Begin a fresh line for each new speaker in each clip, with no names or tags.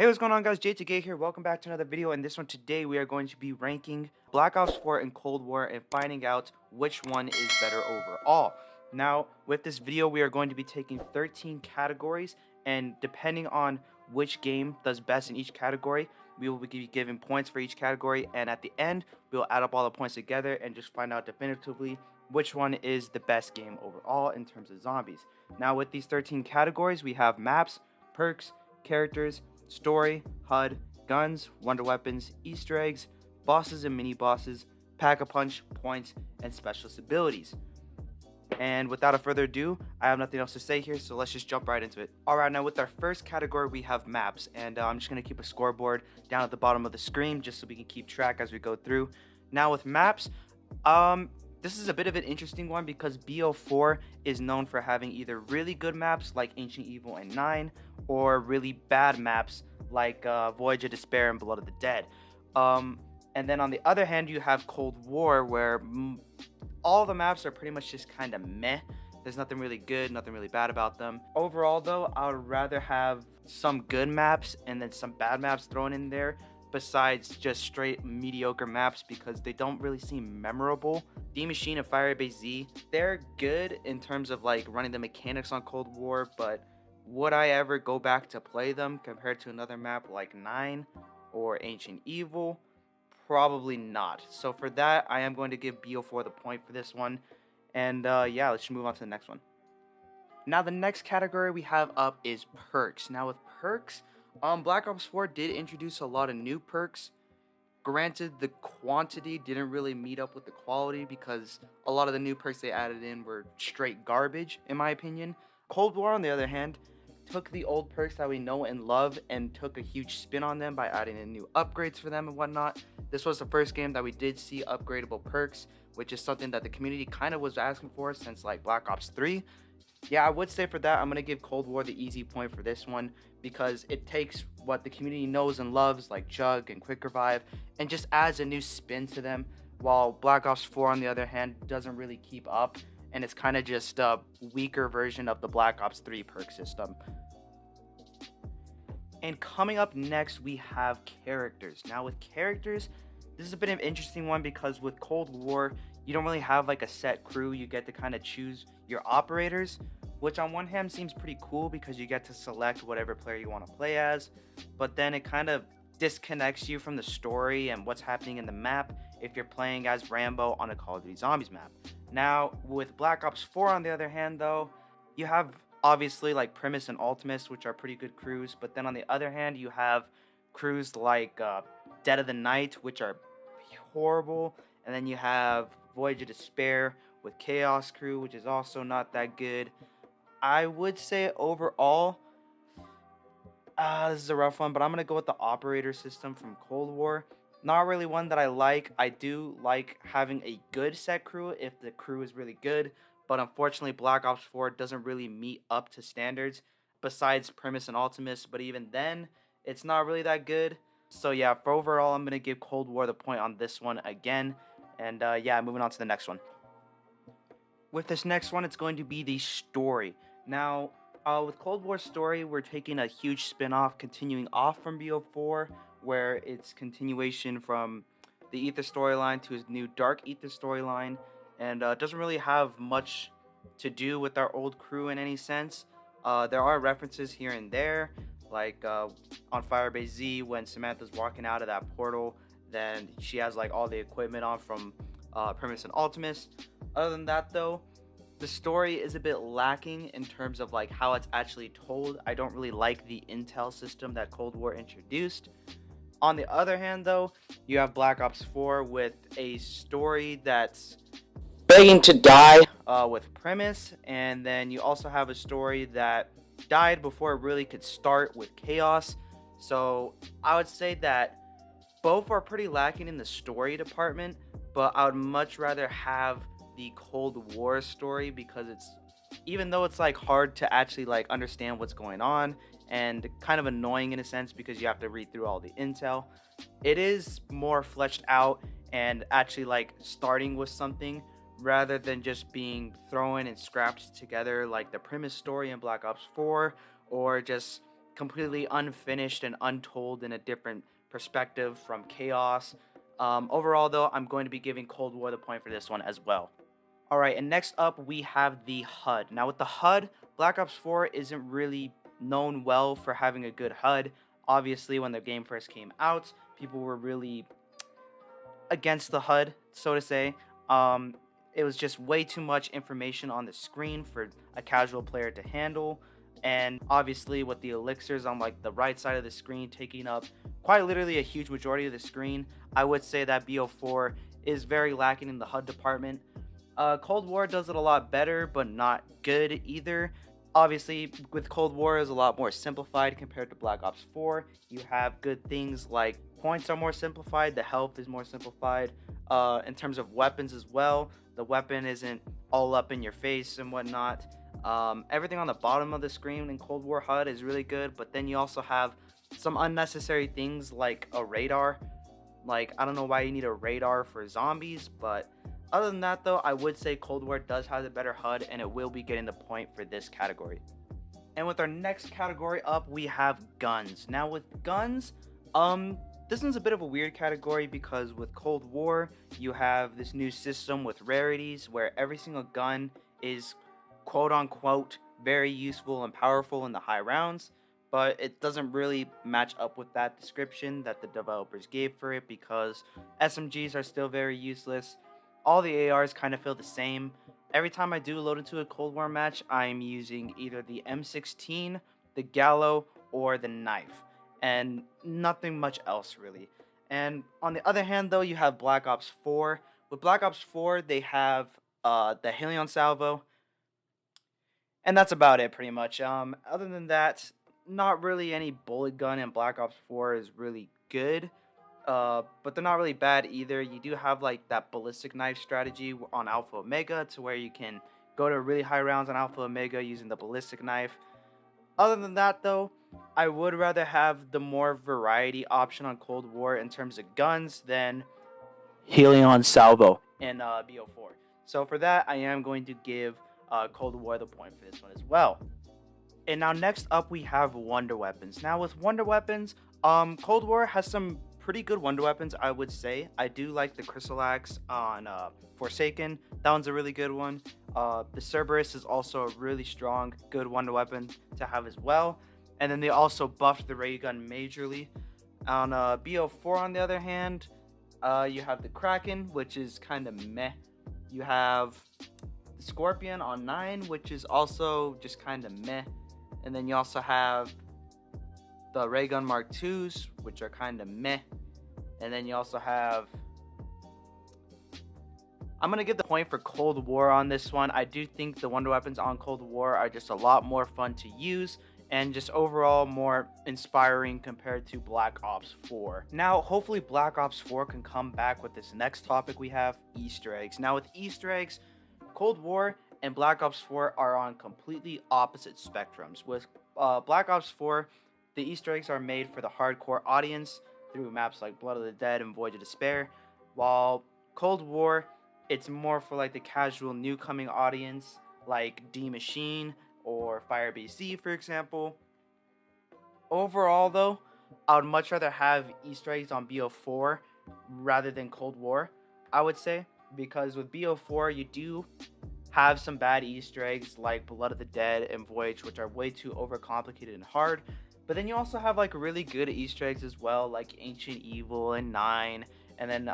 Hey, what's going on, guys? J2G here. Welcome back to another video. In this one today, we are going to be ranking Black Ops 4 and Cold War and finding out which one is better overall. Now, with this video, we are going to be taking 13 categories, and depending on which game does best in each category, we will be given points for each category, and at the end, we will add up all the points together and just find out definitively which one is the best game overall in terms of zombies. Now, with these 13 categories, we have maps, perks, characters, story, HUD, guns, wonder weapons, Easter eggs, bosses and mini bosses, pack-a-punch, points, and specialist abilities. And without a further ado, I have nothing else to say here, so let's just jump right into it. Alright, now with our first category, we have maps, and I'm just going to keep a scoreboard down at the bottom of the screen just so we can keep track as we go through. Now with maps, this is a bit of an interesting one because BO4 is known for having either really good maps like Ancient Evil and 9 or really bad maps like Voyage of Despair and Blood of the Dead. And then on the other hand, you have Cold War where all the maps are pretty much just kind of meh. There's nothing really good, nothing really bad about them. Overall though, I would rather have some good maps and then some bad maps thrown in there besides just straight mediocre maps because they don't really seem memorable. D Machine and Firebase Z, they're good in terms of like running the mechanics on Cold War, but would I ever go back to play them compared to another map like 9 or Ancient Evil? Probably not. So for that, I am going to give BO4 the point for this one. And yeah, let's move on to the next one. Now the next category we have up is perks. Now with perks, Black Ops 4 did introduce a lot of new perks. Granted, the quantity didn't really meet up with the quality because a lot of the new perks they added in were straight garbage, in my opinion. Cold War, on the other hand, took the old perks that we know and love and took a huge spin on them by adding in new upgrades for them and whatnot. This was the first game that we did see upgradable perks, which is something that the community kind of was asking for since like Black Ops 3. Yeah, I would say for that, I'm going to give Cold War the easy point for this one because it takes what the community knows and loves, like Chug and Quick Revive, and just adds a new spin to them, while Black Ops 4, on the other hand, doesn't really keep up, and it's kind of just a weaker version of the Black Ops 3 perk system. And coming up next, we have characters. Now with characters, this is a bit of an interesting one because with Cold War, you don't really have like a set crew. You get to kind of choose your operators, which on one hand seems pretty cool because you get to select whatever player you want to play as, but then it kind of disconnects you from the story and what's happening in the map if you're playing as Rambo on a Call of Duty Zombies map. Now with Black Ops 4, on the other hand though, you have obviously like Primus and Ultimus, which are pretty good crews, but then on the other hand you have crews like Dead of the Night, which are horrible, and then you have Voyage of Despair with Chaos Crew, which is also not that good. I would say overall, this is a rough one, but I'm going to go with the operator system from Cold War. Not really one that I like. I do like having a good set crew if the crew is really good, but unfortunately Black Ops 4 doesn't really meet up to standards besides Primus and Ultimus, but even then, it's not really that good. So yeah, for overall, I'm going to give Cold War the point on this one again. And yeah, moving on to the next one. With this next one, it's going to be the story. Now, with Cold War story, we're taking a huge spin-off, continuing off from BO4, where it's continuation from the Ether storyline to his new Dark Ether storyline, and doesn't really have much to do with our old crew in any sense. There are references here and there, like on Firebase Z when Samantha's walking out of that portal, then she has like all the equipment on from Primus and Ultimus. Other than that though, the story is a bit lacking in terms of like how it's actually told. I don't really like the intel system that Cold War introduced. On the other hand though, you have Black Ops 4 with a story that's begging to die with Primus, and then you also have a story that died before it really could start with Chaos. So I would say that both are pretty lacking in the story department, but I would much rather have the Cold War story because it's, even though it's like hard to actually like understand what's going on and kind of annoying in a sense because you have to read through all the intel, it is more fleshed out and actually like starting with something rather than just being thrown and scrapped together like the Primus story in Black Ops 4, or just completely unfinished and untold in a different perspective from Chaos. Overall, though, I'm going to be giving Cold War the point for this one as well. Alright, and next up we have the HUD. Now with the HUD, Black Ops 4 isn't really known well for having a good HUD. Obviously, when the game first came out, people were really against the HUD, so to say. Um, it was just way too much information on the screen for a casual player to handle. And obviously, with the elixirs on like the right side of the screen taking up quite literally a huge majority of the screen, I would say that BO4 is very lacking in the HUD department. Cold War does it a lot better, but not good either. Obviously, with Cold War is a lot more simplified compared to Black Ops 4. You have good things like points are more simplified, the health is more simplified. In terms of weapons as well, the weapon isn't all up in your face and whatnot. Everything on the bottom of the screen in Cold War HUD is really good, but then you also have some unnecessary things like a radar. Like, I don't know why you need a radar for zombies, but other than that, though, I would say Cold War does have a better HUD, and it will be getting the point for this category. And with our next category up, we have guns. Now, with guns, this one's a bit of a weird category because with Cold War, you have this new system with rarities where every single gun is quote-unquote very useful and powerful in the high rounds, but it doesn't really match up with that description that the developers gave for it because SMGs are still very useless. All the ARs kind of feel the same. Every time I do load into a Cold War match, I'm using either the M16, the Gallo, or the knife, and nothing much else really. And on the other hand, though, you have Black Ops 4. With Black Ops 4, they have the Helion Salvo, and that's about it pretty much. Other than that, not really any bullet gun in Black Ops 4 is really good. But they're not really bad either. You do have like that ballistic knife strategy on Alpha Omega to where you can go to really high rounds on Alpha Omega using the ballistic knife. Other than that, though, I would rather have the more variety option on Cold War in terms of guns than Helion Salvo in BO4. So for that, I am going to give Cold War the point for this one as well. And now next up, we have Wonder Weapons. Now with Wonder Weapons, Cold War has some pretty good Wonder Weapons, I would say. I do like the Crystal Axe on Forsaken. That one's a really good one. The Cerberus is also a really strong, good Wonder Weapon to have as well. And then they also buffed the ray gun majorly. On BO4, on the other hand, you have the Kraken, which is kind of meh. You have the Scorpion on 9, which is also just kind of meh. And then you also have the Ray Gun Mark IIs, which are kind of meh. And then you also have... I'm going to give the point for Cold War on this one. I do think the Wonder Weapons on Cold War are just a lot more fun to use and just overall more inspiring compared to Black Ops 4. Now, hopefully Black Ops 4 can come back with this next topic we have, Easter eggs. Now, with Easter eggs, Cold War and Black Ops 4 are on completely opposite spectrums. With Black Ops 4, the Easter eggs are made for the hardcore audience through maps like Blood of the Dead and Void of Despair, while Cold War, it's more for like the casual newcoming audience like D Machine or Fire BC, for example. Overall, though, I would much rather have Easter eggs on BO4 rather than Cold War, I would say, because with BO4, you do have some bad Easter eggs like Blood of the Dead and Voyage, which are way too overcomplicated and hard. But then you also have like really good Easter eggs as well, like Ancient Evil and 9, and then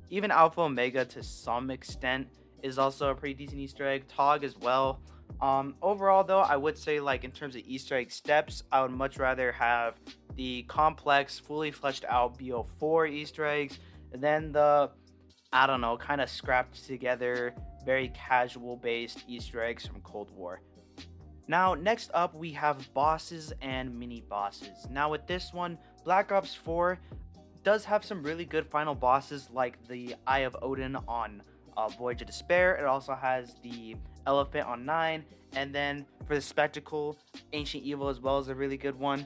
even Alpha Omega to some extent is also a pretty decent Easter egg. TOG as well. Overall, though, I would say like in terms of Easter egg steps, I would much rather have the complex, fully fleshed out BO4 Easter eggs, and then the, I don't know, kind of scrapped together, very casual based Easter eggs from Cold War. Now, next up, we have bosses and mini bosses. Now, with this one, Black Ops 4 does have some really good final bosses, like the Eye of Odin on Voyage of Despair. It also has the Elephant on 9, and then for the Spectacle, Ancient Evil as well is a really good one.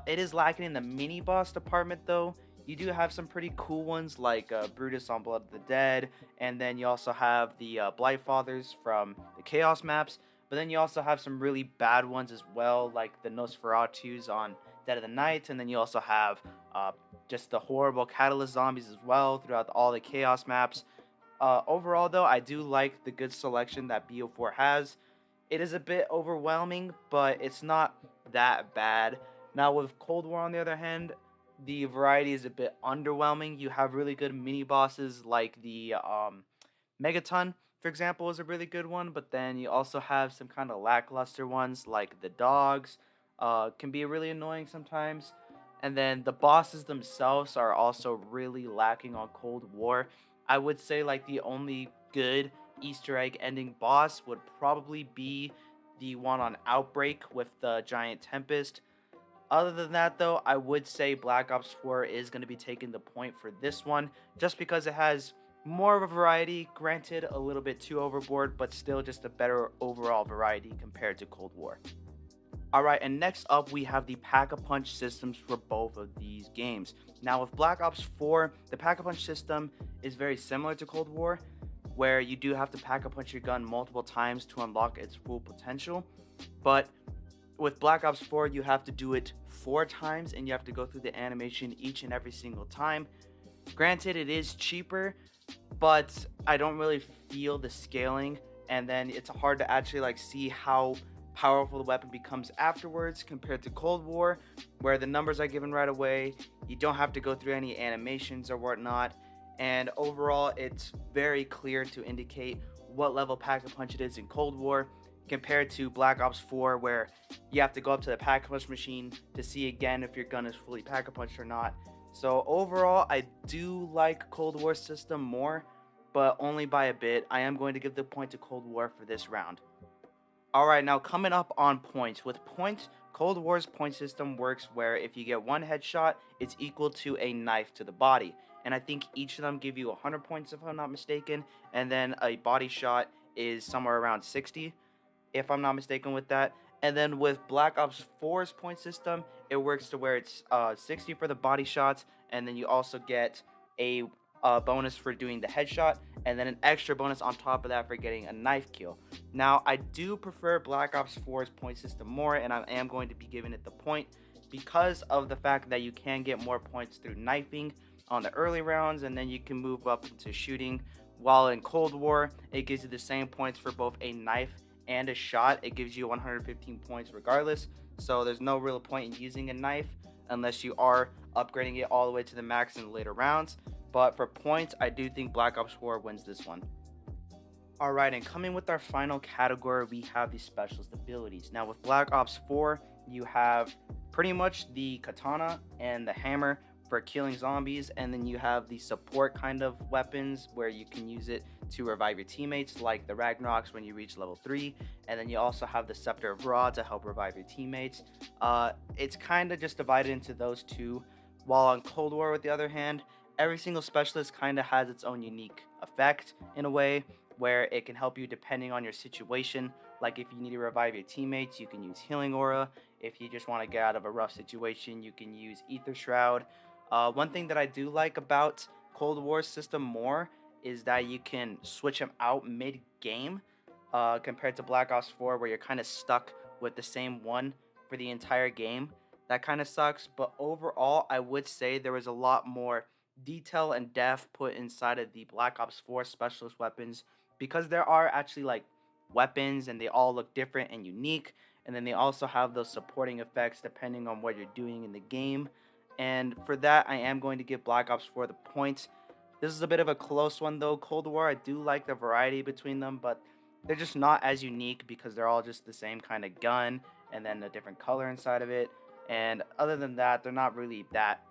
It is lacking in the mini boss department, though. You do have some pretty cool ones like Brutus on Blood of the Dead, and then you also have the Blight Fathers from the Chaos maps. But then you also have some really bad ones as well, like the Nosferatus on Dead of the Night, and then you also have uh, just the horrible Catalyst zombies as well throughout all the Chaos maps. Overall, though, I do like the good selection that BO4 has. It is a bit overwhelming, but it's not that bad. Now, with Cold War, on the other hand, the variety is a bit underwhelming. You have really good mini bosses like the Megaton, for example, is a really good one, but then you also have some kind of lackluster ones like the dogs, can be really annoying sometimes. And then the bosses themselves are also really lacking on Cold War. I would say like the only good Easter egg ending boss would probably be the one on Outbreak with the giant tempest. Other than that, though, I would say Black Ops 4 is going to be taking the point for this one, just because it has more of a variety, granted a little bit too overboard, but still just a better overall variety compared to Cold War. Alright, and next up we have the Pack-a-Punch systems for both of these games. Now with Black Ops 4, the Pack-a-Punch system is very similar to Cold War, where you do have to Pack-a-Punch your gun multiple times to unlock its full potential, but with Black Ops 4, you have to do it 4 times and you have to go through the animation each and every single time. Granted, it is cheaper, but I don't really feel the scaling, and then it's hard to actually like see how powerful the weapon becomes afterwards compared to Cold War, where the numbers are given right away. You don't have to go through any animations or whatnot, and overall it's very clear to indicate what level Pack-a-Punch it is in Cold War compared to Black Ops 4, where you have to go up to the Pack-a-Punch machine to see again if your gun is fully Pack-a-Punched or not. So overall, I do like Cold War system more, but only by a bit. I am going to give the point to Cold War for this round. Alright, now coming up on points. With points, Cold War's point system works where if you get one headshot, it's equal to a knife to the body. And I think each of them give you 100 points if I'm not mistaken, and then a body shot is somewhere around 60. If I'm not mistaken with that. And then with Black Ops 4's point system, it works to where it's 60 for the body shots, and then you also get a bonus for doing the headshot, and then an extra bonus on top of that for getting a knife kill. Now, I do prefer Black Ops 4's point system more, and I am going to be giving it the point because of the fact that you can get more points through knifing on the early rounds, and then you can move up into shooting. While in Cold War, it gives you the same points for both a knife and a shot. It gives you 115 points regardless, so there's no real point in using a knife unless you are upgrading it all the way to the max in the later rounds. But for points, I do think Black Ops 4 wins this one. Alright, and coming with our final category, we have the specialist abilities. Now with Black Ops 4, you have pretty much the katana and the hammer for killing zombies, and then you have the support kind of weapons where you can use it to revive your teammates, like the Ragnaroks when you reach level 3, and then you also have the Scepter of Ra to help revive your teammates. It's kind of just divided into those two, while on Cold War, with the other hand, every single specialist kind of has its own unique effect in a way, where it can help you depending on your situation. Like if you need to revive your teammates, you can use Healing Aura. If you just want to get out of a rough situation, you can use Ether Shroud. One thing that I do like about Cold War system more is that you can switch them out mid-game compared to Black Ops 4, where you're kind of stuck with the same one for the entire game. That kind of sucks, but overall, I would say there was a lot more detail and depth put inside of the Black Ops 4 specialist weapons, because there are actually like weapons and they all look different and unique, and then they also have those supporting effects depending on what you're doing in the game. And for that, I am going to give Black Ops 4 the points. This is a bit of a close one though. Cold War, I do like the variety between them, but they're just not as unique because they're all just the same kind of gun and then a different color inside of it. And other than that, they're not really that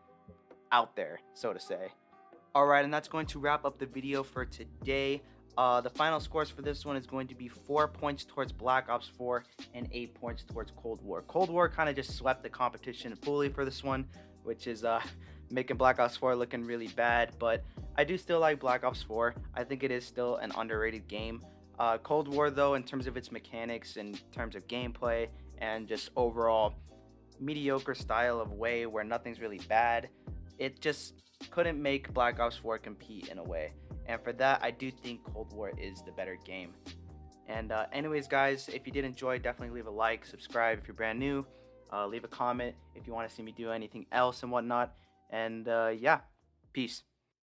out there, so to say. Alright, and that's going to wrap up the video for today. The final scores for this one is going to be 4 points towards Black Ops 4 and 8 points towards Cold War. Cold War kind of just swept the competition fully for this one, which is making Black Ops 4 looking really bad, but I do still like Black Ops 4. I think it is still an underrated game. Cold War, though, in terms of its mechanics, in terms of gameplay, and just overall mediocre style of way where nothing's really bad, it just couldn't make Black Ops 4 compete in a way. And for that, I do think Cold War is the better game. And anyways, guys, if you did enjoy, definitely leave a like, subscribe if you're brand new, leave a comment if you want to see me do anything else and whatnot. And yeah, peace.